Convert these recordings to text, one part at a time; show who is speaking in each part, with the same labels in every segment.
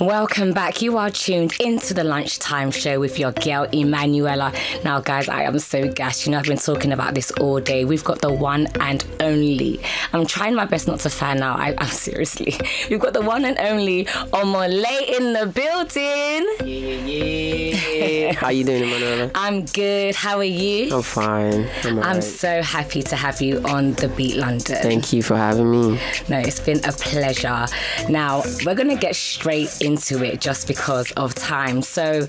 Speaker 1: Welcome back. You are tuned into the Lunchtime Show with your girl, Emmanuella. Now, guys, I am so gassed. You know, I've been talking about this all day. We've got the one and only. I'm trying my best not to fan out. I'm seriously. We've got the one and only Omah Lay in the building.
Speaker 2: Yeah. How you doing, Emmanuella?
Speaker 1: I'm good. How are you?
Speaker 2: I'm fine.
Speaker 1: I'm so happy to have you on The Beat London.
Speaker 2: Thank you for having me.
Speaker 1: No, it's been a pleasure. Now, we're going to get straight into it just because of time. So,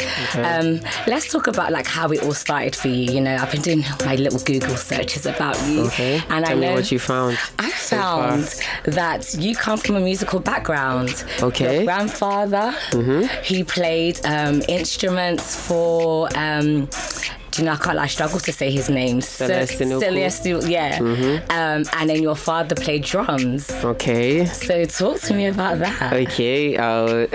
Speaker 1: let's talk about like how it all started for you. You know, I've been doing my little Google searches about you.
Speaker 2: Okay.
Speaker 1: And
Speaker 2: Tell me what you found.
Speaker 1: I found that you come from a musical background.
Speaker 2: Okay.
Speaker 1: Your grandfather, he played instruments for... do you know, I struggle to say his name. Celestial, yeah. And then your father played drums.
Speaker 2: Okay.
Speaker 1: So talk to me about that.
Speaker 2: Okay. I'll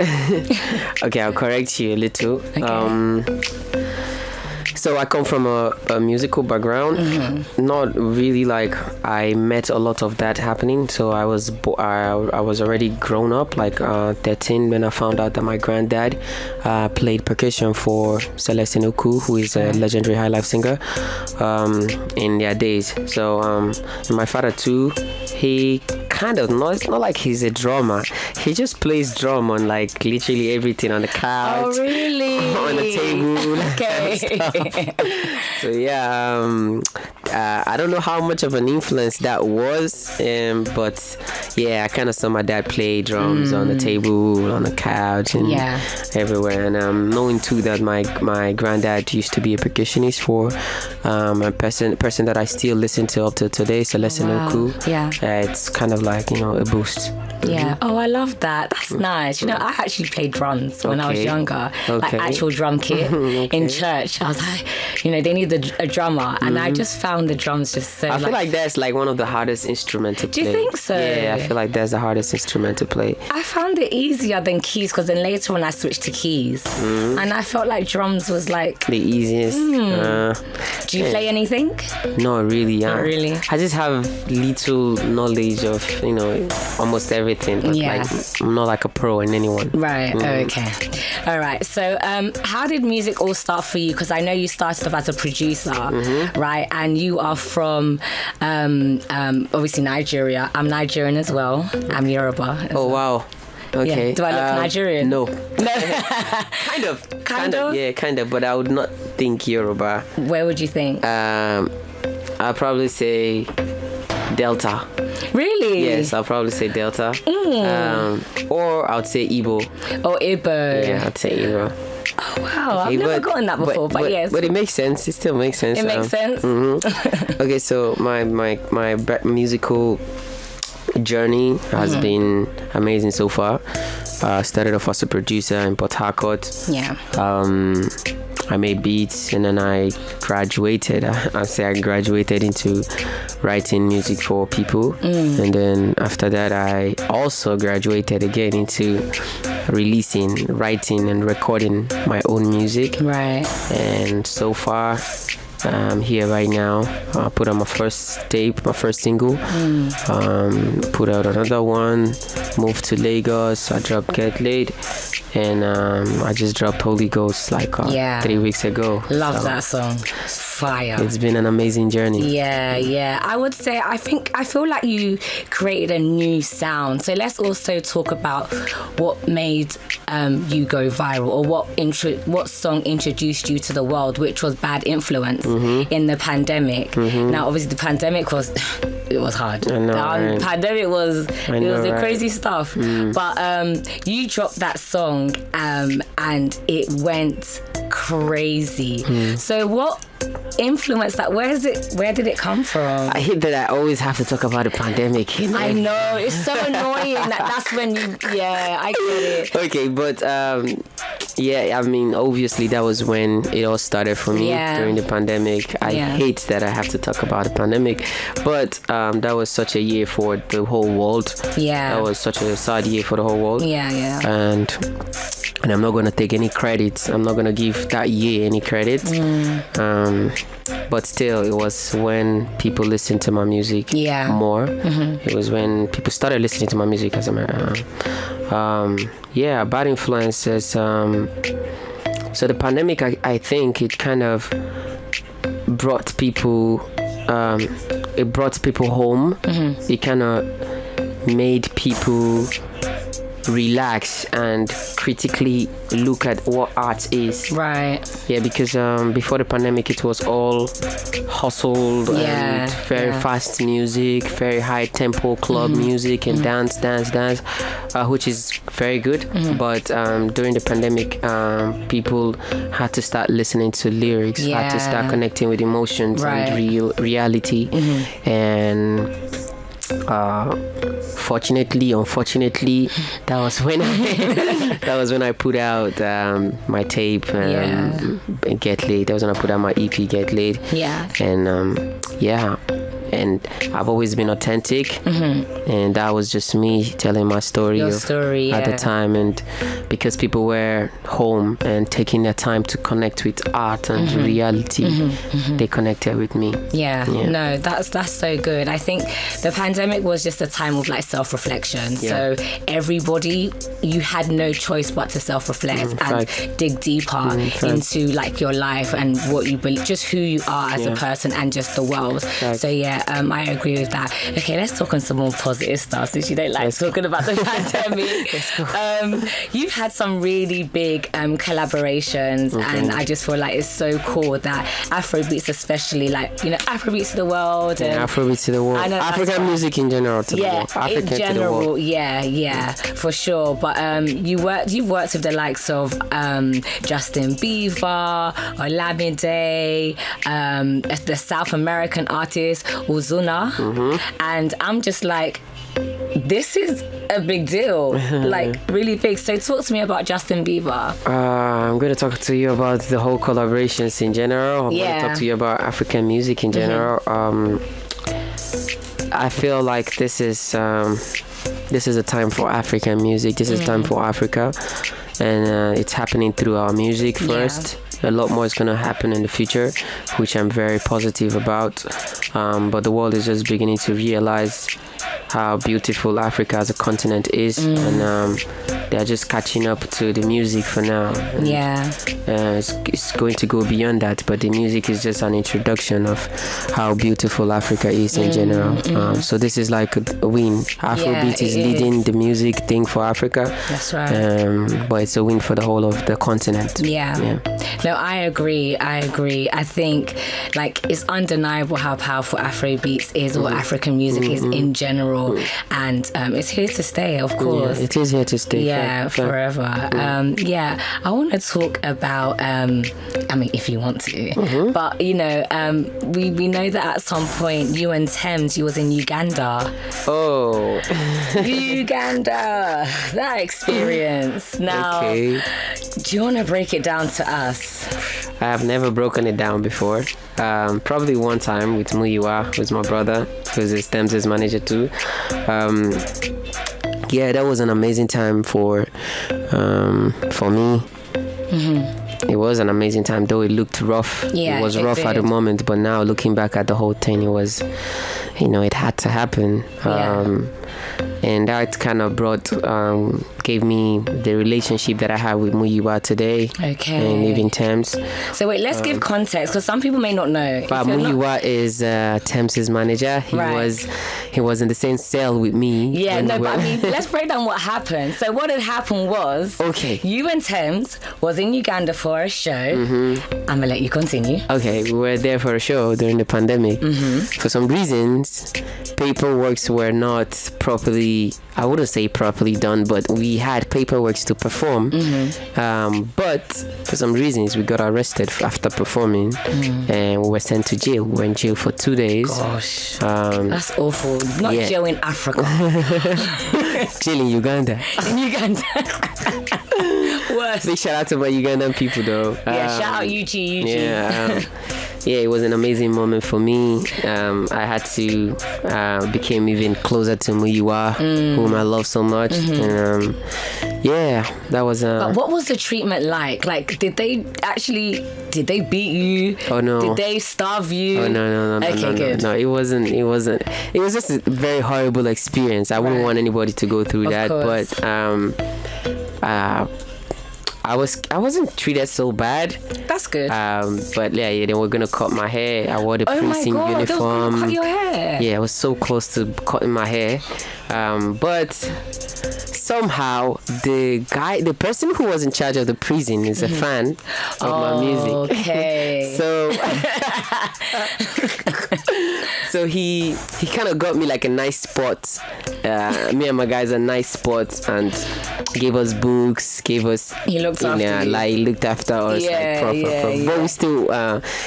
Speaker 2: correct you a little.
Speaker 1: Okay.
Speaker 2: So I come from a musical background. Not really like I met a lot of that happening. So I was already grown up, like 13, when I found out that my granddad played percussion for Celestine Oku, who is a legendary high life singer in their days. So and my father too, he kind of, no, it's not like he's a drummer. He just plays drum on like literally everything, on the couch.
Speaker 1: Oh, really?
Speaker 2: On the table.
Speaker 1: Okay.
Speaker 2: So yeah, I don't know how much of an influence that was, but yeah, I kind of saw my dad play drums on the table, on the couch, and everywhere. And knowing too that my granddad used to be a percussionist for a person that I still listen to up to today, Celestine Oku.
Speaker 1: Yeah.
Speaker 2: It's kind of like, you know, a boost.
Speaker 1: Yeah. Oh, I love that. That's nice. You know, I actually played drums when I was younger, like actual drum kit in church. I was like, you know, they need a drummer, and I just found the drums just so.
Speaker 2: I feel like that's like one of the hardest instruments to play.
Speaker 1: Do you think so?
Speaker 2: Yeah, I feel like that's the hardest instrument to play.
Speaker 1: I found it easier than keys, because then later when I switched to keys, and I felt like drums was like
Speaker 2: the easiest.
Speaker 1: Do you play anything?
Speaker 2: Not really.
Speaker 1: Not really.
Speaker 2: I just have little knowledge of, you know, almost everything. But like, I'm not like a pro in anyone.
Speaker 1: Right. Okay. All right. So, how did music all start for you? Because I know you started off as a producer, right? And you are from obviously Nigeria. I'm Nigerian as well. I'm Yoruba.
Speaker 2: Oh wow. Okay.
Speaker 1: Yeah. Do I look Nigerian?
Speaker 2: No.
Speaker 1: No.
Speaker 2: Kind of. Yeah, kind of. But I would not think Yoruba.
Speaker 1: Where would you think?
Speaker 2: I'll probably say Delta.
Speaker 1: Really?
Speaker 2: Yes, I'll probably say Delta. Or I would say Igbo.
Speaker 1: Oh, Igbo.
Speaker 2: Yeah, I'd say Igbo.
Speaker 1: Oh, wow. I've never gotten that before, but yes.
Speaker 2: But it makes sense. It still makes sense.
Speaker 1: It makes sense?
Speaker 2: Okay, so my musical journey has been amazing so far. Started off as a producer in Port Harcourt.
Speaker 1: Yeah.
Speaker 2: I made beats, and then I graduated. I graduated into writing music for people, and then after that I also graduated again into releasing, writing and recording my own music.
Speaker 1: Right.
Speaker 2: And so far I'm here right now. I put out my first tape, my first single. Put out another one. Moved to Lagos. I dropped Get Laid. And I just dropped Holy Ghost like 3 weeks ago.
Speaker 1: Love that song. Fire.
Speaker 2: It's been an amazing journey.
Speaker 1: Yeah. I would say I feel like you created a new sound. So let's also talk about what made you go viral, or what song introduced you to the world, which was Bad Influence in the pandemic. Now, obviously, the pandemic was hard.
Speaker 2: I know,
Speaker 1: The pandemic was
Speaker 2: right?
Speaker 1: Crazy stuff. But you dropped that song, and it went crazy. So what influenced that? Where did it come from?
Speaker 2: I hate that I always have to talk about the pandemic, you know?
Speaker 1: I know, it's so annoying. That's when I get it.
Speaker 2: Okay, but I mean, obviously that was when it all started for me during the pandemic. I hate that I have to talk about the pandemic, but that was such a year for the whole world. That was such a sad year for the whole world. And I'm not going to take any credit. I'm not going to give that year any credit. But still, it was when people listened to my music more. It was when people started listening to my music, as a Bad influences. So the pandemic, I think it kind of brought people home.
Speaker 1: Mm-hmm.
Speaker 2: It kind of made people relax and critically look at what art is.
Speaker 1: Right.
Speaker 2: Yeah, because before the pandemic it was all hustled and very fast music, very high tempo club music and dance, which is very good. But during the pandemic, people had to start listening to lyrics, had to start connecting with emotions and reality. And unfortunately, that was when I put out my tape Get Laid. That was when I put out my EP Get Laid. And I've always been authentic, and that was just me telling my story at the time. And because people were home and taking their time to connect with art and reality, they connected with me.
Speaker 1: No, that's so good. I think the pandemic was just a time of like self-reflection. So everybody, you had no choice but to self-reflect and dig deeper into like your life and what you believe, just who you are as a person and just the world. So I agree with that. Okay, let's talk on some more positive stuff since you don't like talking about the pandemic. You've had some really big collaborations, and I just feel like it's so cool that Afrobeats, especially, like, Afrobeats to the world.
Speaker 2: Afrobeats to the world. African music in general to the world.
Speaker 1: In general, for sure. But you've worked with the likes of Justin Bieber, Olamide, the South American artist Ozuna, and I'm just like, this is a big deal, like really big. So talk to me about Justin Bieber.
Speaker 2: I'm going to talk to you about the whole collaborations in general. I'm going to talk to you about African music in general. I feel like this is a time for African music. This is time for Africa, and it's happening through our music first. A lot more is going to happen in the future, which I'm very positive about. But the world is just beginning to realize how beautiful Africa as a continent is, and they're just catching up to the music for now. And, it's going to go beyond that, but the music is just an introduction of how beautiful Africa is in general. So this is like a win. Afrobeat is leading the music thing for Africa.
Speaker 1: That's right.
Speaker 2: But it's a win for the whole of the continent.
Speaker 1: No, I agree. I think like it's undeniable how powerful Afrobeats is, or African music is in general, and it's here to stay, of course.
Speaker 2: It is here to stay.
Speaker 1: Forever. I want to talk about, if you want to, but we know that at some point you and Thames, you was in Uganda. Uganda, that experience. Now, do you want to break it down to us?
Speaker 2: I have never broken it down before. Probably one time with Muyiwa, who's my brother, who's Thames' manager too. That was an amazing time for me. It was an amazing time, though it looked rough. It was rough at the moment, but now looking back at the whole thing, it was, it had to happen. And that kind of gave me the relationship that I have with Muyiwa today. And even Thames.
Speaker 1: So wait, let's give context, because some people may not know.
Speaker 2: But Muyiwa is Thames' manager. He was in the same cell with me.
Speaker 1: Let's break down what happened. So what had happened was, you and Thames was in Uganda for a show. I'm gonna let you continue.
Speaker 2: We were there for a show during the pandemic. For some reasons, paperwork were not properly, I wouldn't say properly done, but we had paperwork to perform. But for some reasons, we got arrested after performing, and we were sent to jail. We were in jail for 2 days.
Speaker 1: Gosh, that's awful. Not jail in Africa.
Speaker 2: Jail in Uganda.
Speaker 1: Worse.
Speaker 2: Big shout out to my Ugandan people, though.
Speaker 1: Shout out UG.
Speaker 2: yeah, it was an amazing moment for me. I had to became even closer to Muyiwa, whom I love so much. And, yeah, that was.
Speaker 1: But what was the treatment like? Like, did they beat you?
Speaker 2: Oh no!
Speaker 1: Did they starve you?
Speaker 2: Oh no!
Speaker 1: Okay, good.
Speaker 2: No, it wasn't. It was just a very horrible experience. I wouldn't want anybody to go through that.
Speaker 1: Course.
Speaker 2: But I wasn't treated so bad.
Speaker 1: That's good.
Speaker 2: But yeah, they were gonna cut my hair. I wore the precinct uniform.
Speaker 1: They were gonna cut your hair.
Speaker 2: Yeah, I was so close to cutting my hair. But somehow the person who was in charge of the prison is a fan of my music.
Speaker 1: Okay.
Speaker 2: So he kind of got me like a nice spot. Me and my guys a nice spot, and gave us books,
Speaker 1: He looked after you.
Speaker 2: like looked after us, like proper. But we still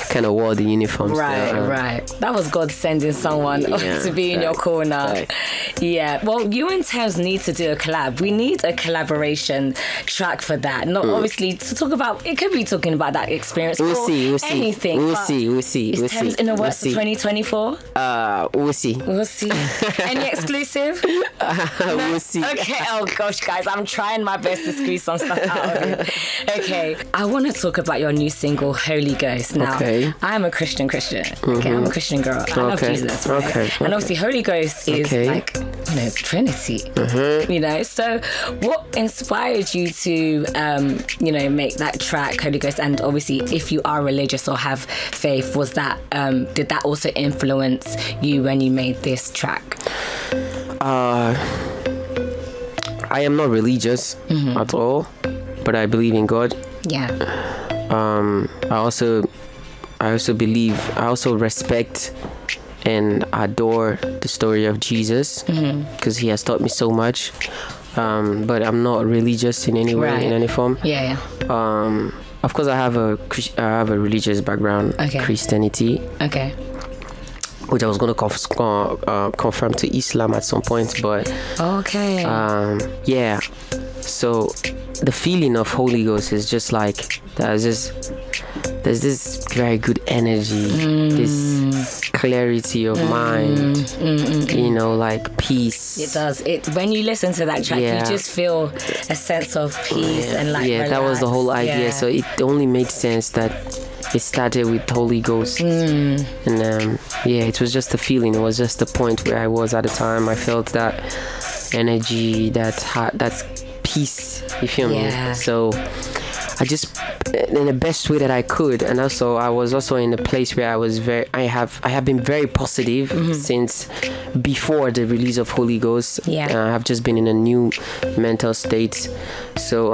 Speaker 2: kind of wore the uniforms.
Speaker 1: Right. That was God sending someone to be in your corner.
Speaker 2: Right.
Speaker 1: Yeah. Well, you and Thames need to do a collab. We need a collaboration track for that. Not obviously to talk about. It could be talking about that experience.
Speaker 2: We'll see.
Speaker 1: Anything.
Speaker 2: We'll see.
Speaker 1: Is Thames in the works for 2024?
Speaker 2: We'll see.
Speaker 1: Any exclusive?
Speaker 2: We'll see.
Speaker 1: Okay. Oh gosh, guys, I'm trying my best to squeeze some stuff out of it. Okay. I want to talk about your new single, Holy Ghost. Now, I'm a Christian. Okay, I'm a Christian girl. I love Jesus. Right?
Speaker 2: Okay.
Speaker 1: And obviously, Holy Ghost is like, Trinity. So what inspired you to, make that track, Holy Ghost? And obviously, if you are religious or have faith, was that did that also influence you when you made this track?
Speaker 2: I am not religious at all, but I believe in God.
Speaker 1: Yeah.
Speaker 2: I also respect and adore the story of Jesus because he has taught me so much. But I'm not religious in any way, in any form.
Speaker 1: Yeah.
Speaker 2: Of course, I have a religious background, Christianity.
Speaker 1: Okay.
Speaker 2: Which I was going to confirm to Islam at some point, but yeah. So the feeling of Holy Ghost is just like there's this very good energy, this clarity of mind, like peace.
Speaker 1: It does. When you listen to that track, you just feel a sense of peace and like relax.
Speaker 2: That was the whole idea. Yeah. So it only made sense that it started with Holy Ghost, and it was just a feeling. It was just the point where I was at the time. I felt that energy, that peace. You feel me? So I just, in the best way that I could, and also I was also in a place where I have been very positive since before the release of Holy Ghost. I have just been in a new mental state. So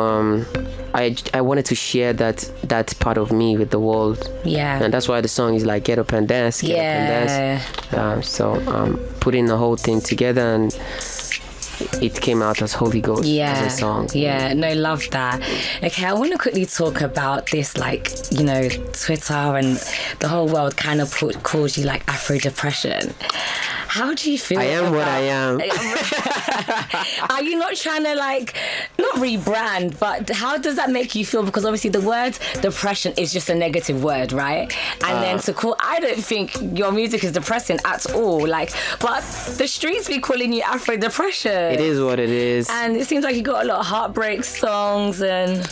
Speaker 2: I wanted to share that part of me with the world. Yeah. And that's why the song is like get up and dance, get up and dance. So putting the whole thing together, and it came out as Holy Ghost as a song.
Speaker 1: Yeah, no, love that. Okay, I want to quickly talk about this, Twitter and the whole world kind of calls you like Afro-Depression. How do you feel?
Speaker 2: I am what I am.
Speaker 1: Are you not trying to not rebrand, but how does that make you feel? Because obviously the word depression is just a negative word, right? And then I don't think your music is depressing at all. But the streets be calling you Afro-Depression.
Speaker 2: It is what it is.
Speaker 1: And it seems like you got a lot of heartbreak songs, and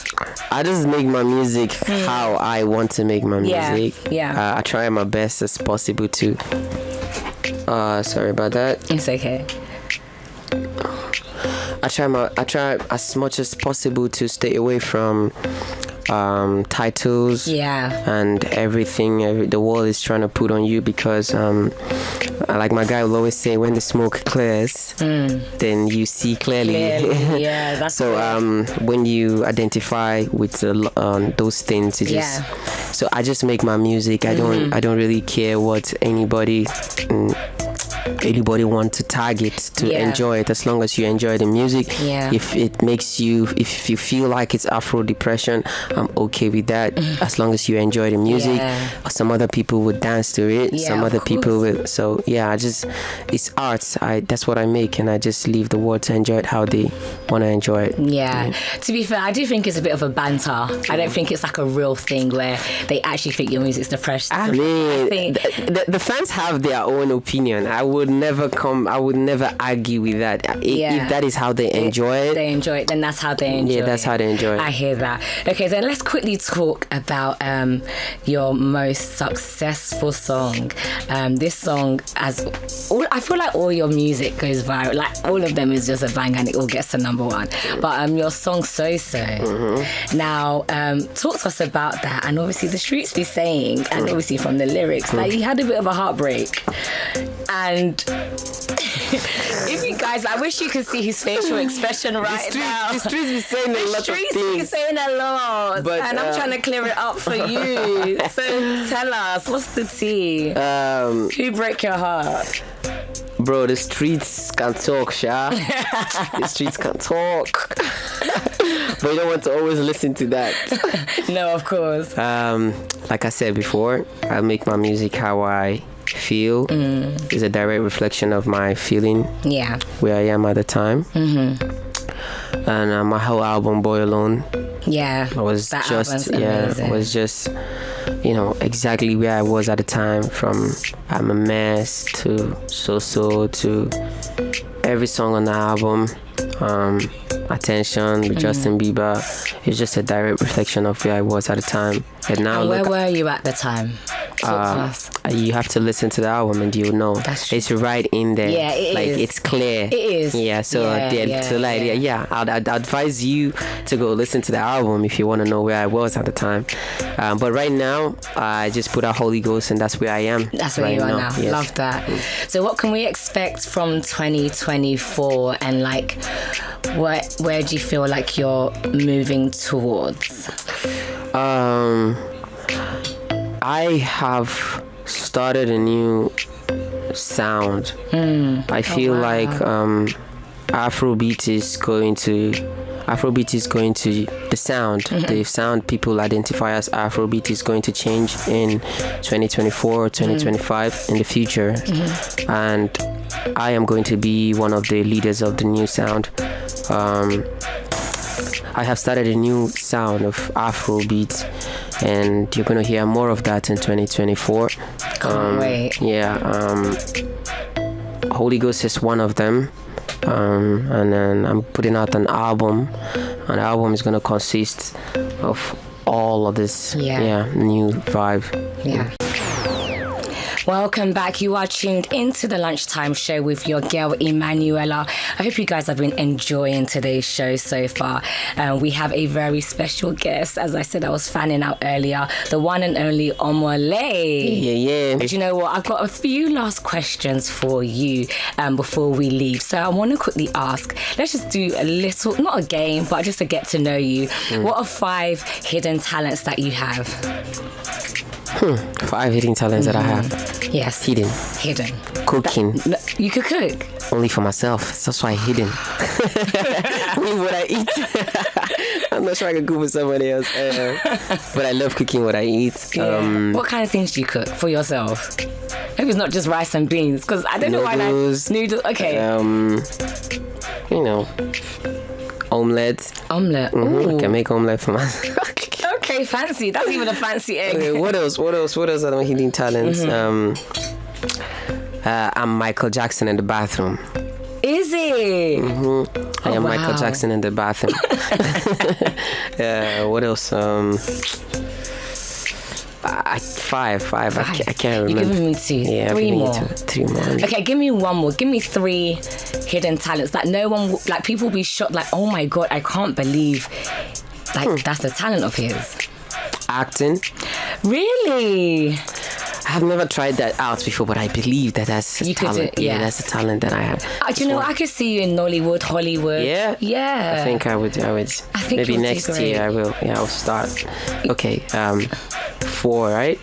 Speaker 2: I just make my music how I want to make my music.
Speaker 1: Yeah.
Speaker 2: I try my best as possible to. Sorry about that.
Speaker 1: It's okay.
Speaker 2: I try as much as possible to stay away from titles and everything the world is trying to put on you, because like my guy will always say, when the smoke clears, then you see clearly.
Speaker 1: Yeah, that's
Speaker 2: so when you identify with those things, so I just make my music. I don't really care what anybody anybody want to target to enjoy it. As long as you enjoy the music, if it makes you, if you feel like it's Afro-Depression, I'm okay with that. As long as you enjoy the music. Some other people would dance to it. Some other people will. So it's arts. That's what I make, and I just leave the world to enjoy it how they want to enjoy it.
Speaker 1: To be fair, I do think it's a bit of a banter. I don't think it's like a real thing where they actually think your music's depressed.
Speaker 2: I mean, the fans have their own opinion. I would never argue with that. If that is how they enjoy it,
Speaker 1: then that's how they enjoy it.
Speaker 2: Yeah, that's how they enjoy it.
Speaker 1: I hear that. Okay, then let's quickly talk about your most successful song. This song, I feel like all your music goes viral. Like all of them is just a bang and it all gets to number one. But your song So So. Now, talk to us about that. And obviously the streets be saying, and obviously from the lyrics, that you had a bit of a heartbreak. And if you guys, I wish you could see his facial expression now.
Speaker 2: The streets be saying a lot of things. The streets
Speaker 1: be saying a lot. But, and I'm trying to clear it up for you. So tell us, what's the tea? Who broke your heart?
Speaker 2: Bro, the streets can talk, Sha. The streets can talk. But you don't want to always listen to that.
Speaker 1: No, of course.
Speaker 2: Like I said before, I make my music how I feel. It's a direct reflection of my feeling. Where I am at the time. And my whole album, Boy Alone. Was just exactly where I was at the time, from I'm a Mess to So to every song on the album. Attention with Justin Bieber. It's just a direct reflection of where I was at the time. And now
Speaker 1: where were you at the time?
Speaker 2: You have to listen to the album and you'll know. It's right in there. It's clear.
Speaker 1: It is.
Speaker 2: I'd advise you to go listen to the album if you want to know where I was at the time. But right now, I just put out Holy Ghost, and that's where I am.
Speaker 1: That's where you are now. Yes. Love that. So what can we expect from 2024, and like where do you feel like you're moving towards?
Speaker 2: I have started a new sound. I feel like Afrobeat is going to the sound. The sound people identify as Afrobeat is going to change in 2024, 2025 in the future. And I am going to be one of the leaders of the new sound. I have started a new sound of Afrobeat, and you're going to hear more of that in 2024.
Speaker 1: Can't wait.
Speaker 2: Holy Ghost is one of them. And then I'm putting out an album, and the album is going to consist of all of this new vibe.
Speaker 1: Welcome back. You are tuned into the Lunchtime Show with your girl Emmanuella. I hope you guys have been enjoying today's show so far. We have a very special guest. As I said, I was fanning out earlier, the one and only Omah Lay. Do you know what? I've got a few last questions for you before we leave. So I want to quickly ask, let's just do a little, not a game, but just to get to know you. What are 5 hidden talents that you have?
Speaker 2: 5 hidden talents that I have.
Speaker 1: Yes.
Speaker 2: Hidden. Cooking.
Speaker 1: You could cook?
Speaker 2: Only for myself. That's why hidden. What I eat. I'm not sure I can cook for somebody else. But I love cooking what I eat.
Speaker 1: What kind of things do you cook for yourself? Maybe it's not just rice and beans, because I don't know why. Noodles. Okay. Omelette.
Speaker 2: I can make omelette for myself.
Speaker 1: Okay, fancy. That's even a fancy egg.
Speaker 2: Okay, what else are my hidden talents? I'm Michael Jackson in the bathroom.
Speaker 1: Is it?
Speaker 2: I am Michael Jackson in the bathroom. What else? 5. I can't remember.
Speaker 1: You're giving me 2.
Speaker 2: Yeah,
Speaker 1: 3 more.
Speaker 2: 3 more.
Speaker 1: Okay, give me one more. Give me 3 hidden talents that no one, like people will be shocked, like, oh my God, I can't believe, like, that's a talent of his.
Speaker 2: Acting.
Speaker 1: Really?
Speaker 2: I have never tried that out before, but I believe that that's a talent. That's a talent that I have.
Speaker 1: Do you know, I could see you in Nollywood, Hollywood.
Speaker 2: Yeah. I think I would. I think maybe next year I will. Yeah, I'll start. Okay. 4, right?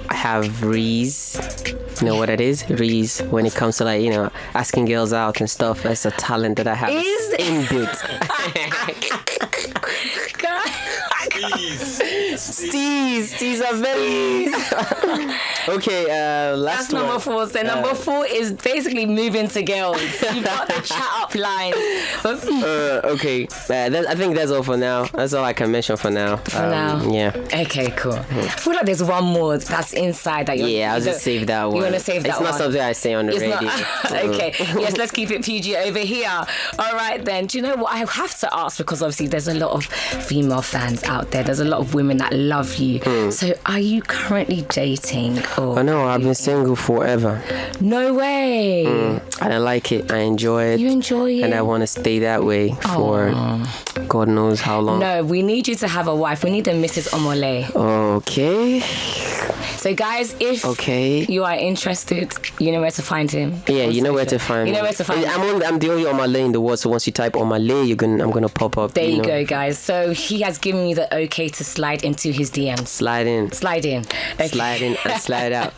Speaker 2: I have Reese. You know what it is? Reese. When it comes to like, you know, asking girls out and stuff, that's a talent that I have inbuilt. Steez are very. Okay, last
Speaker 1: That's number
Speaker 2: one.
Speaker 1: 4. So number 4 is basically moving to girls. You've got the chat up lines.
Speaker 2: Okay, I think that's all for now. That's all I can mention for now.
Speaker 1: Now.
Speaker 2: Yeah.
Speaker 1: Okay, cool. I feel like there's one more that's inside that you're.
Speaker 2: Yeah, I'll just save that one.
Speaker 1: You want to save that
Speaker 2: It's
Speaker 1: one?
Speaker 2: not something I say on the radio.
Speaker 1: Okay, yes, let's keep it PG over here. All right, then. Do you know what I have to ask? Because obviously there's a lot of female fans out there. There's a lot of women that love you. So are you currently dating? Or
Speaker 2: Oh no, I've been single forever.
Speaker 1: No way.
Speaker 2: I like it. I enjoy it.
Speaker 1: You enjoy it?
Speaker 2: And I want to stay that way for God knows how long.
Speaker 1: No, we need you to have a wife. We need a Mrs. Omah Lay.
Speaker 2: Okay.
Speaker 1: So guys, if you are interested, you know where to find him.
Speaker 2: Yeah, you know where to find him.
Speaker 1: You know where to find him.
Speaker 2: I'm the only Omah Lay in the world, so once you type Omah Lay, I'm gonna pop up.
Speaker 1: There you go, guys. So he has given you the okay to slide into his DMs.
Speaker 2: Slide in.
Speaker 1: Slide in. Okay.
Speaker 2: Slide in and slide out.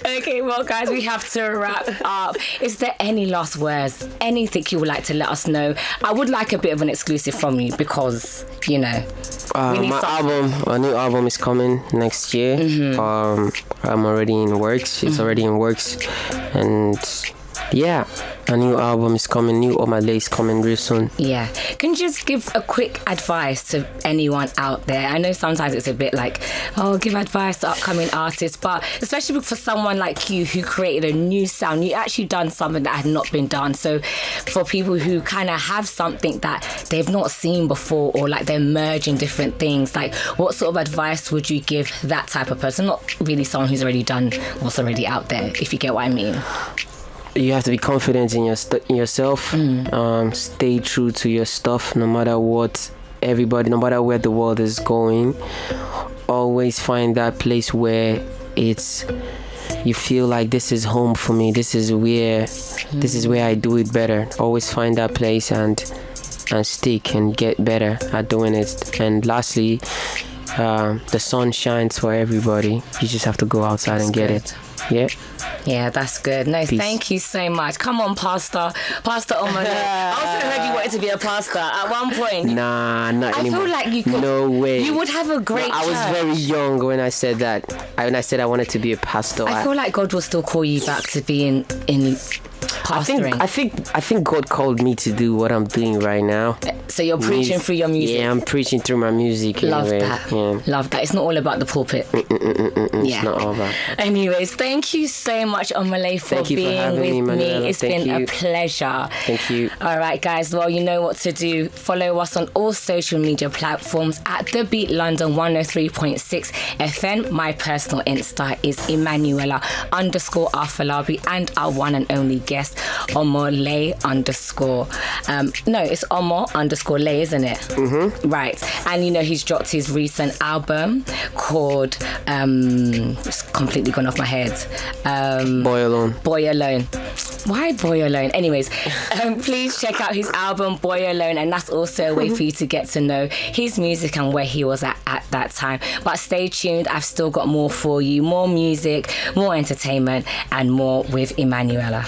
Speaker 1: Okay, well, guys, we have to wrap up. Is there any last words? Anything you would like to let us know? I would like a bit of an exclusive from you because, you know, we need
Speaker 2: my new album is coming next year. I'm already in works. It's already in works. And yeah, a new album is coming. New Omah Lay is coming real soon.
Speaker 1: Yeah. Can you just give a quick advice to anyone out there? I know sometimes it's a bit like, oh, give advice to upcoming artists, but especially for someone like you who created a new sound, you actually done something that had not been done. So for people who kind of have something that they've not seen before, or like they're merging different things, like what sort of advice would you give that type of person? Not really someone who's already done what's already out there, if you get what I mean.
Speaker 2: You have to be confident in yourself. Stay true to your stuff, no matter what no matter where the world is going. Always find that place where you feel like this is home for me. This is where I do it better. Always find that place and stick and get better at doing it. And lastly, the sun shines for everybody. You just have to go outside and get it. Yeah,
Speaker 1: that's good. No,
Speaker 2: Peace.
Speaker 1: Thank you so much. Come on, Pastor Omah Lay. I also heard you wanted to be a pastor at one point.
Speaker 2: Nah, not anymore.
Speaker 1: I feel like you could.
Speaker 2: No way.
Speaker 1: You would have a great
Speaker 2: I was very young when I said that. When I said I wanted to be a pastor.
Speaker 1: I feel like God will still call you back to be in pastoring.
Speaker 2: I think God called me to do what I'm doing right now.
Speaker 1: So you're preaching through your music.
Speaker 2: Yeah, I'm preaching through my music.
Speaker 1: Love
Speaker 2: anyway.
Speaker 1: that.
Speaker 2: Yeah.
Speaker 1: Love that. It's not all about the pulpit.
Speaker 2: It's not all about.
Speaker 1: Anyways, thank you so much, Omah Lay, for being with me.
Speaker 2: Emmanuella.
Speaker 1: It's been a pleasure.
Speaker 2: Thank you.
Speaker 1: All right, guys. Well, you know what to do. Follow us on all social media platforms at The Beat London 103.6 FM. My personal Insta is Emmanuella _Afalabi, and our one and only guest, Omah Lay _. No, it's Omah _Lay, isn't it? Right. And you know, he's dropped his recent album called it's completely gone off my head.
Speaker 2: Boy Alone.
Speaker 1: Why Boy Alone? Anyways, please check out his album Boy Alone, and that's also a way for you to get to know his music and where he was at that time. But stay tuned, I've still got more for you, more music, more entertainment, and more with Emmanuella.